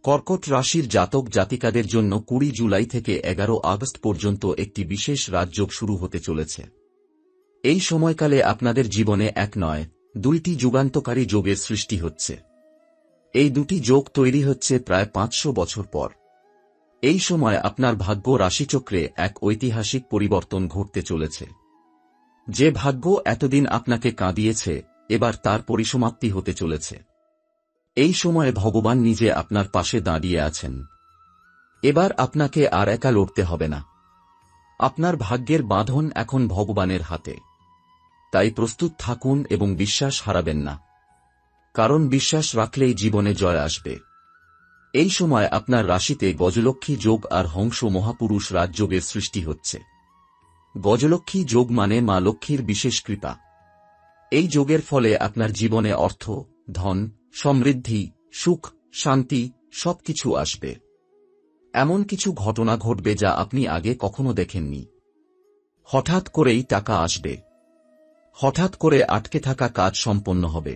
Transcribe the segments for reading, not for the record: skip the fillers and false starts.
কর্কট রাশির জাতক জাতিকাদের জন্য 20 জুলাই থেকে 11 আগস্ট পর্যন্ত একটি বিশেষ রাজযোগ শুরু হতে চলেছে। এই সময়কালে আপনাদের জীবনে এক নয়, দুইটি যুগান্তকারী যোগের সৃষ্টি হচ্ছে। এই দুটি যোগ তৈরি হচ্ছে প্রায় 500 বছর পর। এই সময় আপনার ভাগ্য রাশিচক্রে এক ঐতিহাসিক পরিবর্তন ঘটতে চলেছে। যে ভাগ্য এতদিন আপনাকে কাঁদিয়েছে, এবার তার পরিসমাপ্তি হতে চলেছে। এই সময়ে ভগবান নিজে আপনার পাশে দাঁড়িয়ে আছেন। এবার আপনাকে আর একা লড়তে হবে না। আপনার ভাগ্যের বাঁধন এখন ভগবানের হাতে। তাই প্রস্তুত থাকুন এবং বিশ্বাস হারাবেন না, কারণ বিশ্বাস রাখলেই জীবনে জয় আসবে। এই সময় আপনার রাশিতে গজলক্ষ্মী যোগ আর হংস মহাপুরুষ রাজযোগের সৃষ্টি হচ্ছে। গজলক্ষ্মী যোগ মানে মা লক্ষ্মীর বিশেষ কৃপা। এই যোগের ফলে আপনার জীবনে অর্থ, ধন, সমৃদ্ধি, সুখ, শান্তি সবকিছু আসবে। এমন কিছু ঘটনা ঘটবে যা আপনি আগে কখনো দেখেননি। হঠাৎ করেই টাকা আসবে। হঠাৎ করে আটকে থাকা কাজ সম্পন্ন হবে।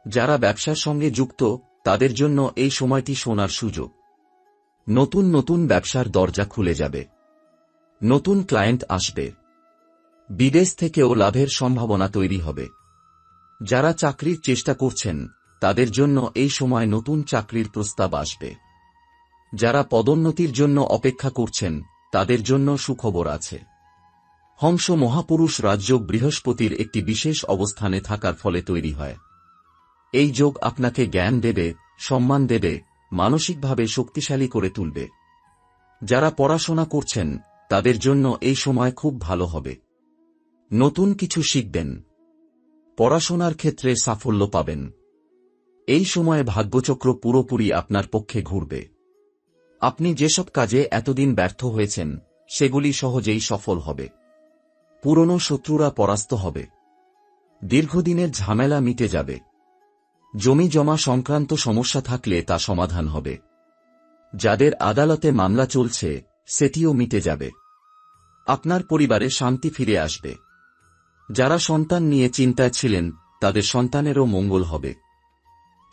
যারা ব্যবসার সঙ্গে যুক্ত, তাদের জন্য এই সময়টি সোনার সুযোগ। নতুন নতুন ব্যবসার দরজা খুলে যাবে। নতুন ক্লায়েন্ট আসবে। বিদেশ থেকেও লাভের সম্ভাবনা তৈরি হবে। যারা চাকরির চেষ্টা করছেন, তাদের জন্য এই সময় নতুন চাকরির প্রস্তাব আসবে। যারা পদোন্নতির জন্য অপেক্ষা করছেন, তাদের জন্য সুখবর আছে। হংস মহাপুরুষ রাজযোগ বৃহস্পতির একটি বিশেষ অবস্থানে থাকার ফলে তৈরি হয়। এই যোগ আপনাকে জ্ঞান দেবে, সম্মান দেবে, মানসিকভাবে শক্তিশালী করে তুলবে। যারা পড়াশোনা করছেন, তাদের জন্য এই সময় খুব ভালো হবে। নতুন কিছু শিখবেন। পড়াশোনার ক্ষেত্রে সাফল্য পাবেন। এই সময়ে ভাগ্যচক্র পুরোপুরি আপনার পক্ষে ঘুরবে। আপনি যেসব কাজে এতদিন ব্যর্থ হয়েছেন, সেগুলি সহজেই সফল হবে। পুরনো শত্রুরা পরাস্ত হবে। দীর্ঘদিনের ঝামেলা মিটে যাবে। জমি জমা সংক্রান্ত সমস্যা থাকলে তা সমাধান হবে। যাদের আদালতে মামলা চলছে, সেটিও মিটে যাবে। আপনার পরিবারে শান্তি ফিরে আসবে। যারা সন্তান নিয়ে চিন্তায় ছিলেন, তাদের সন্তানেরও মঙ্গল হবে।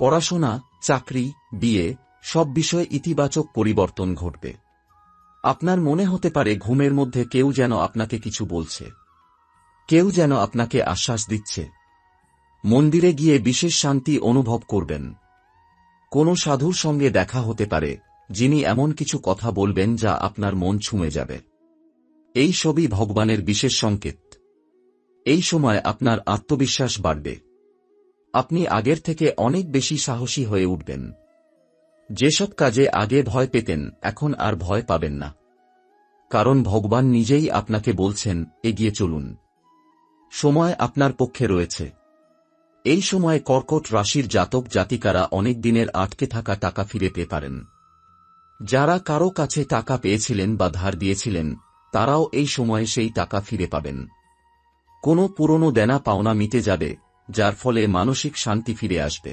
পড়াশোনা, চাকরি, বিয়ে সব বিষয়ে ইতিবাচক পরিবর্তন ঘটবে। আপনার মনে হতে পারে ঘুমের মধ্যে কেউ যেন আপনাকে কিছু বলছে। কেউ যেন আপনাকে আশ্বাস দিচ্ছে। মন্দিরে গিয়ে বিশেষ শান্তি অনুভব করবেন। কোনো সাধুর সঙ্গে দেখা হতে পারে, যিনি এমন কিছু কথা বলবেন যা আপনার মন ছুঁয়ে যাবে। এই সবই ভগবানের বিশেষ সংকেত। এই সময় আপনার আত্মবিশ্বাস বাড়বে। আপনি আগের থেকে অনেক বেশি সাহসী হয়ে উঠবেন। যেসব কাজে আগে ভয় পেতেন, এখন আর ভয় পাবেন না, কারণ ভগবান নিজেই আপনাকে বলছেন, এগিয়ে চলুন। সময় আপনার পক্ষে রয়েছে। এই সময়ে কর্কট রাশির জাতক জাতিকারা অনেক দিনের আটকে থাকা টাকা ফিরে পেতে পারেন। যারা কারো কাছে টাকা পেয়েছিলেন বা ধার দিয়েছিলেন, তারাও এই সময়ে সেই টাকা ফিরে পাবেন। কোনো পুরনো দেনা পাওনা মিটে যাবে, যার ফলে মানসিক শান্তি ফিরে আসবে।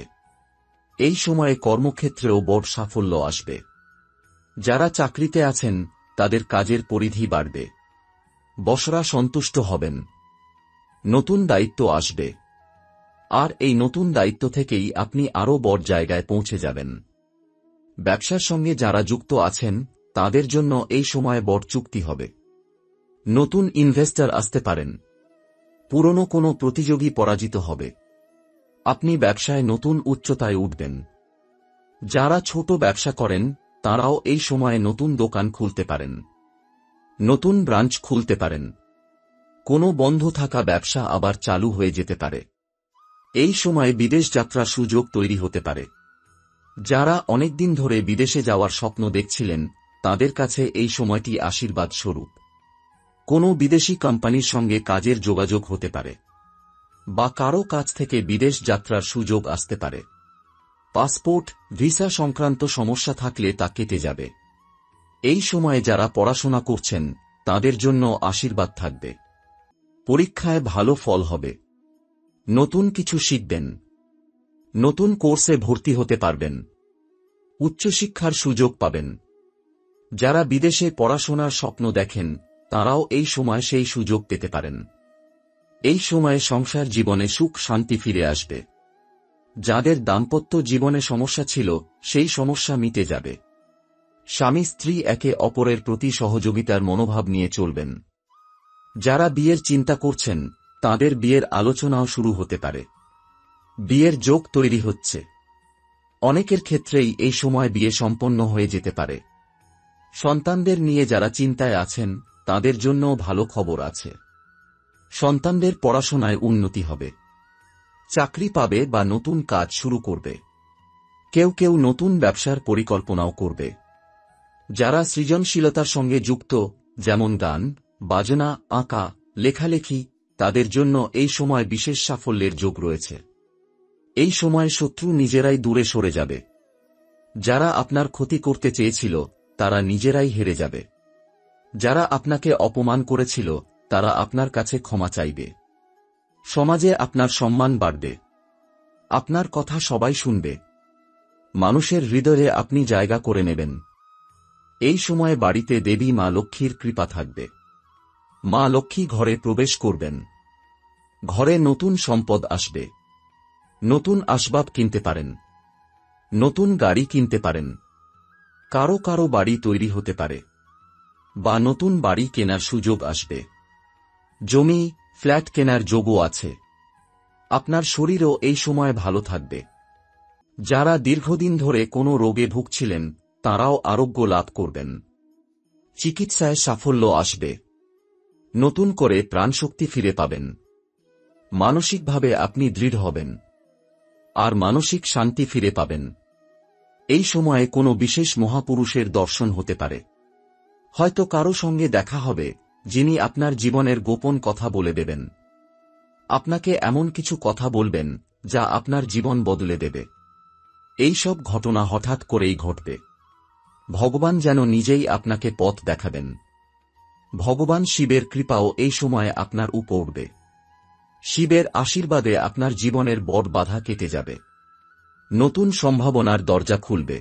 এই সময়ে কর্মক্ষেত্রেও বড় সাফল্য আসবে। যারা চাকরিতে আছেন, তাদের কাজের পরিধি বাড়বে। বসরা সন্তুষ্ট হবেন। নতুন দায়িত্ব আসবে। আর এই নতুন দায়িত্ব থেকেই আপনি আরও বড় জায়গায় পৌঁছে যাবেন। ব্যবসার সঙ্গে যারা যুক্ত আছেন, তাদের জন্য এই সময় বড় চুক্তি হবে। নতুন ইনভেস্টর আসতে পারেন। পুরনো কোনো প্রতিযোগী পরাজিত হবে। আপনি ব্যবসায় নতুন উচ্চতায় উঠবেন। যারা ছোট ব্যবসা করেন, তারাও এই সময়ে নতুন দোকান খুলতে পারেন। নতুন ব্রাঞ্চ খুলতে পারেন। কোনো বন্ধ থাকা ব্যবসা আবার চালু হয়ে যেতে পারে। এই সময়ে বিদেশ যাত্রার সুযোগ তৈরি হতে পারে। যারা অনেকদিন ধরে বিদেশে যাওয়ার স্বপ্ন দেখছিলেন, তাদের কাছে এই সময়টি আশীর্বাদ স্বরূপ। কোনো বিদেশি কোম্পানির সঙ্গে কাজের যোগাযোগ হতে পারে, বা কারো কাছ থেকে বিদেশ যাত্রার সুযোগ আসতে পারে। পাসপোর্ট, ভিসা সংক্রান্ত সমস্যা থাকলে তা কেটে যাবে। এই সময়ে যারা পড়াশোনা করছেন, তাদের জন্য আশীর্বাদ থাকবে। পরীক্ষায় ভালো ফল হবে। নতুন কিছু শিখবেন। নতুন কোর্সে ভর্তি হতে পারবেন। উচ্চশিক্ষার সুযোগ পাবেন। যারা বিদেশে পড়াশোনার স্বপ্ন দেখেন, তারাও এই সময় সেই সুযোগ পেতে পারেন। এই সময়ে সংসার জীবনে সুখ শান্তি ফিরে আসবে। যাদের দাম্পত্য জীবনে সমস্যা ছিল সেই সমস্যা মিটে যাবে। স্বামী স্ত্রী একে অপরের প্রতি সহযোগিতার মনোভাব নিয়ে চলবেন। যারা বিয়ের চিন্তা করছেন তাদের বিয়ের আলোচনাও শুরু হতে পারে। বিয়ের যোগ তৈরি হচ্ছে। অনেকের ক্ষেত্রেই এই সময় বিয়ে সম্পন্ন হয়ে যেতে পারে। সন্তানদের নিয়ে যারা চিন্তায় আছেন তাদের জন্য ভালো খবর আছে। সন্তানদের পড়াশোনায় উন্নতি হবে। চাকরি পাবে বা নতুন কাজ শুরু করবে। কেউ কেউ নতুন ব্যবসার পরিকল্পনাও করবে। যারা সৃজনশীলতার সঙ্গে যুক্ত, যেমন গান, বাজনা, আঁকা, লেখালেখি, তাদের জন্য এই সময় বিশেষ সাফল্যের যোগ রয়েছে। এই সময় শত্রু নিজেরাই দূরে সরে যাবে। যারা আপনার ক্ষতি করতে চেয়েছিল তারা নিজেরাই হেরে যাবে। যারা আপনাকে অপমান করেছিল তারা আপনার কাছে ক্ষমা চাইবে। সমাজে আপনার সম্মান বাড়বে। আপনার কথা সবাই শুনবে। মানুষের হৃদয়ে আপনি জায়গা করে নেবেন। এই সময় বাড়িতে দেবী মা লক্ষ্মীর কৃপা থাকবে। মা লক্ষ্মী ঘরে প্রবেশ করবেন। ঘরে নতুন সম্পদ আসবে। নতুন আসবাব কিনতে পারেন। নতুন গাড়ি কিনতে পারেন। কারো কারো বাড়ি তৈরি হতে পারে বা নতুন বাড়ি কেনার সুযোগ আসবে। জমি, ফ্ল্যাট কেনার যোগও আছে। আপনার শরীরও এই সময় ভালো থাকবে। যারা দীর্ঘদিন ধরে কোনো রোগে ভুগছিলেন তারাও আরোগ্য লাভ করবেন। চিকিৎসায় সাফল্য আসবে। নতুন করে প্রাণশক্তি ফিরে পাবেন। মানসিকভাবে আপনি দৃঢ় হবেন আর মানসিক শান্তি ফিরে পাবেন। এই সময়ে কোনো বিশেষ মহাপুরুষের দর্শন হতে পারে। হয়তো কারো সঙ্গে দেখা হবে যিনি আপনার জীবনের গোপন কথা বলে দেবেন। আপনাকে এমন কিছু কথা বলবেন যা আপনার জীবন বদলে দেবে। এই সব ঘটনা হঠাৎ করেই ঘটবে। ভগবান যেন নিজেই আপনাকে পথ দেখাবেন। ভগবান শিবের কৃপাও এই সময়ে আপনার উপর উঠবে। শিবের আশীর্বাদে আপনার জীবনের বড় বাধা কেটে যাবে। নতুন সম্ভাবনার দরজা খুলবে।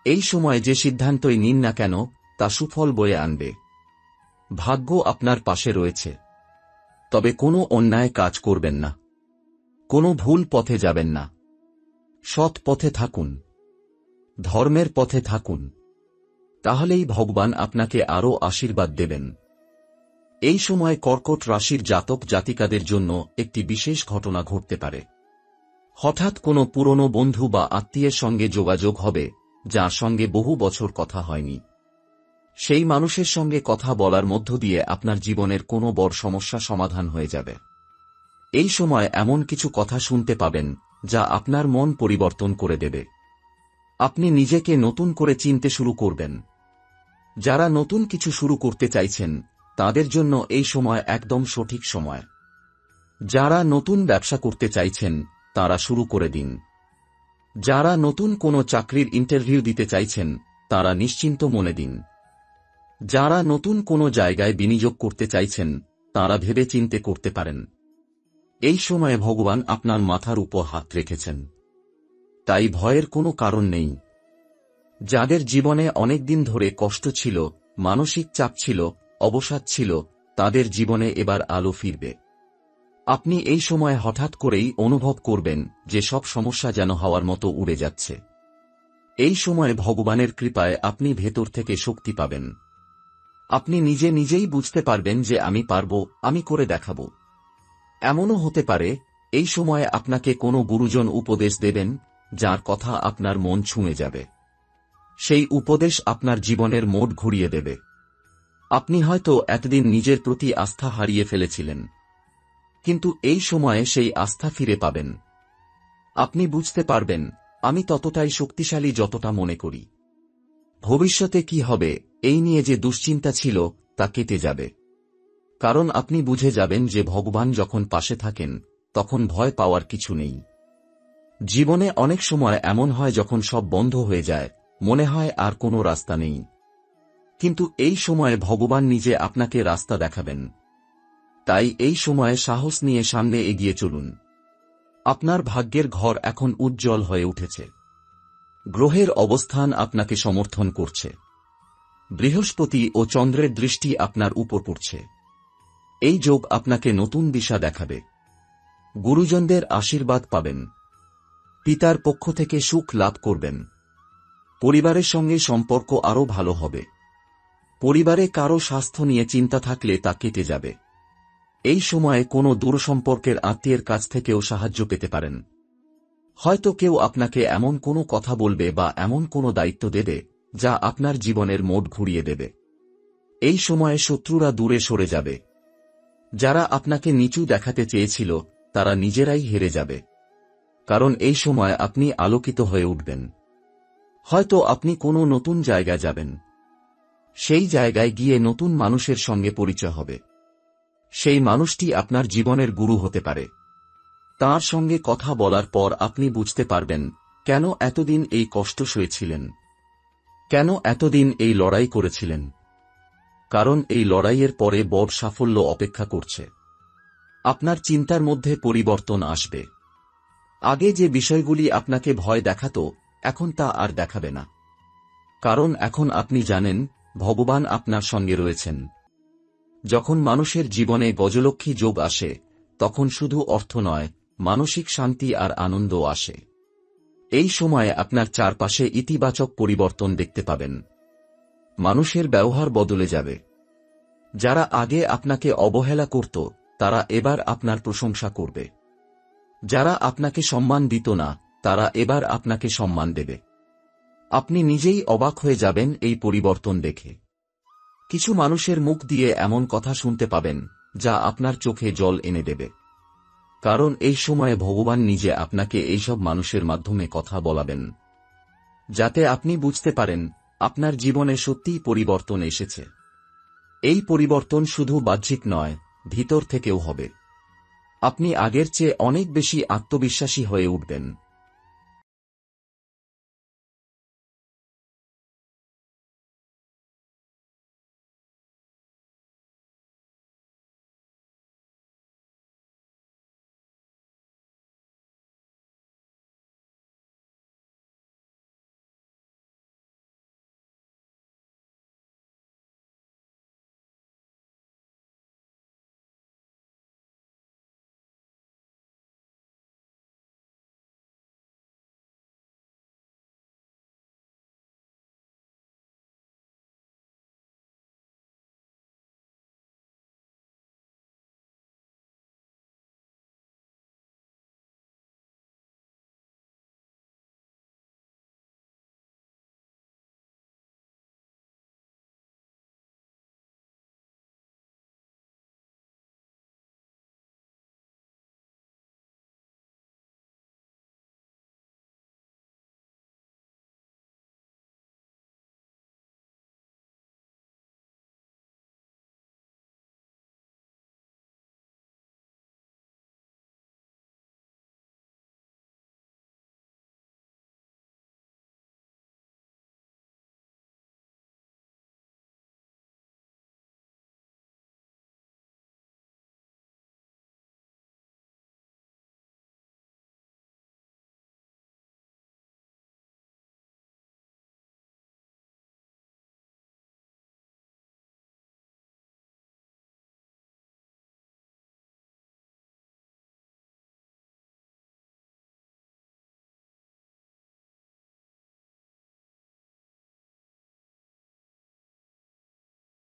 এই সময় যে সিদ্ধান্তই নিন না কেন তা সুফল বয়ে আনবে। ভাগ্য আপনার পাশে রয়েছে। তবে কোনো অন্যায় কাজ করবেন না। কোনো ভুল পথে যাবেন না। সৎ পথে থাকুন। ধর্মের পথে থাকুন। তাহলেই ভগবান আপনাকে আরও আশীর্বাদ দেবেন। এই সময় কর্কট রাশির জাতক জাতিকাদের জন্য একটি বিশেষ ঘটনা ঘটতে পারে। হঠাৎ কোনো পুরনো বন্ধু বা আত্মীয়ের সঙ্গে যোগাযোগ হবে যার সঙ্গে বহু বছর কথা হয়নি। সেই মানুষের সঙ্গে কথা বলার মধ্য দিয়ে আপনার জীবনের কোনো বড় সমস্যা সমাধান হয়ে যাবে। এই সময় এমন কিছু কথা শুনতে পাবেন যা আপনার মন পরিবর্তন করে দেবে। আপনি নিজেকে নতুন করে চিনতে শুরু করবেন। যারা নতুন কিছু শুরু করতে চাইছেন তাদের জন্য এই সময় একদম সঠিক সময়। যারা নতুন ব্যবসা করতে চাইছেন তারা শুরু করে দিন। যারা নতুন কোনো চাকরির ইন্টারভিউ দিতে চাইছেন তারা নিশ্চিন্ত মনে দিন। যারা নতুন কোনো জায়গায় বিনিয়োগ করতে চাইছেন তারা ভেবে চিন্তে করতে পারেন। এই সময়ে ভগবান আপনার মাথার উপর হাত রেখেছেন। তাই ভয়ের কোনো কারণ নেই। যাদের জীবনে অনেক দিন ধরে কষ্ট ছিল, মানসিক চাপ ছিল, অবসাদ ছিল, তাদের জীবনে এবার আলো ফিরবে। আপনি এই সময় হঠাৎ করেই অনুভব করবেন যে সব সমস্যা যেন হাওয়ার মতো উড়ে যাচ্ছে। এই সময় ভগবানের কৃপায় আপনি ভেতর থেকে শক্তি পাবেন। আপনি নিজে নিজেই বুঝতে পারবেন যে আমি পারব, আমি করে দেখাব। এমনও হতে পারে এই সময়ে আপনাকে কোনো গুরুজন উপদেশ দেবেন যার কথা আপনার মন ছুঁয়ে যাবে। সেই উপদেশ আপনার জীবনের মোড় ঘুরিয়ে দেবে। আপনি হয়তো এতদিন নিজের প্রতি আস্থা হারিয়ে ফেলেছিলেন, কিন্তু এই সময়ে সেই আস্থা ফিরে পাবেন। আপনি বুঝতে পারবেন আমি ততটাই শক্তিশালী যতটা মনে করি। ভবিষ্যতে কি হবে এই নিয়ে যে দুশ্চিন্তা ছিল তা কেটে যাবে। কারণ আপনি বুঝে যাবেন যে ভগবান যখন পাশে থাকেন তখন ভয় পাওয়ার কিছু নেই। জীবনে অনেক সময় এমন হয় যখন সব বন্ধ হয়ে যায়, মনে হয় আর কোনো রাস্তা নেই। কিন্তু এই সময়ে ভগবান নিজে আপনাকে রাস্তা দেখাবেন। তাই এই সময়ে সাহস নিয়ে সামনে এগিয়ে চলুন। আপনার ভাগ্যের ঘর এখন উজ্জ্বল হয়ে উঠেছে। গ্রহের অবস্থান আপনাকে সমর্থন করছে। বৃহস্পতি ও চন্দ্রের দৃষ্টি আপনার উপর পড়ছে। এই যোগ আপনাকে নতুন দিশা দেখাবে। গুরুজনদের আশীর্বাদ পাবেন। পিতার পক্ষ থেকে সুখ লাভ করবেন। পরিবারের সঙ্গে সম্পর্ক আরও ভালো হবে। পরিবারে কারো স্বাস্থ্য নিয়ে চিন্তা থাকলে তা কেটে যাবে। এই সময়ে কোনো দূরসম্পর্কের আত্মীয়ের কাছ থেকেও সাহায্য পেতে পারেন। হয়তো কেউ আপনাকে এমন কোনো কথা বলবে বা এমন কোনো দায়িত্ব দেবে যা আপনার জীবনের মোড় ঘুরিয়ে দেবে। এই সময়ে শত্রুরা দূরে সরে যাবে। যারা আপনাকে নিচু দেখাতে চেয়েছিল তারা নিজেরাই হেরে যাবে। কারণ এই সময় আপনি আলোকিত হয়ে উঠবেন। হয়তো আপনি কোনো নতুন জায়গায় যাবেন। সেই জায়গায় গিয়ে নতুন মানুষের সঙ্গে পরিচয় হবে। সেই মানুষটি আপনার জীবনের গুরু হতে পারে। তাঁর সঙ্গে কথা বলার পর আপনি বুঝতে পারবেন কেন এতদিন এই কষ্ট সয়েছিলেন, কেন এতদিন এই লড়াই করেছিলেন। কারণ এই লড়াইয়ের পরে বড় সাফল্য অপেক্ষা করছে। আপনার চিন্তার মধ্যে পরিবর্তন আসবে। আগে যে বিষয়গুলি আপনাকে ভয় দেখাত এখন তা আর দেখাবে না। কারণ এখন আপনি জানেন ভগবান আপনার সঙ্গে রয়েছেন। যখন মানুষের জীবনে গজলক্ষ্মী যোগ আসে তখন শুধু অর্থ নয়, মানসিক শান্তি আর আনন্দও আসে। এই সময়ে আপনার চারপাশে ইতিবাচক পরিবর্তন দেখতে পাবেন। মানুষের ব্যবহার বদলে যাবে। যারা আগে আপনাকে অবহেলা করত তারা এবার আপনার প্রশংসা করবে। যারা আপনাকে সম্মান দিত না তারা এবার আপনাকে সম্মান দেবে। আপনি নিজেই অবাক হয়ে যাবেন এই পরিবর্তন দেখে। কিছু মানুষের মুখ দিয়ে এমন কথা শুনতে পাবেন যা আপনার চোখে জল এনে দেবে। কারণ এই সময়ে ভগবান নিজে আপনাকে এইসব মানুষের মাধ্যমে কথা বলাবেন, যাতে আপনি বুঝতে পারেন আপনার জীবনে সত্যিই পরিবর্তন এসেছে। এই পরিবর্তন শুধু বাহ্যিক নয়, ভিতর থেকেও হবে। আপনি আগের চেয়ে অনেক বেশি আত্মবিশ্বাসী হয়ে উঠবেন।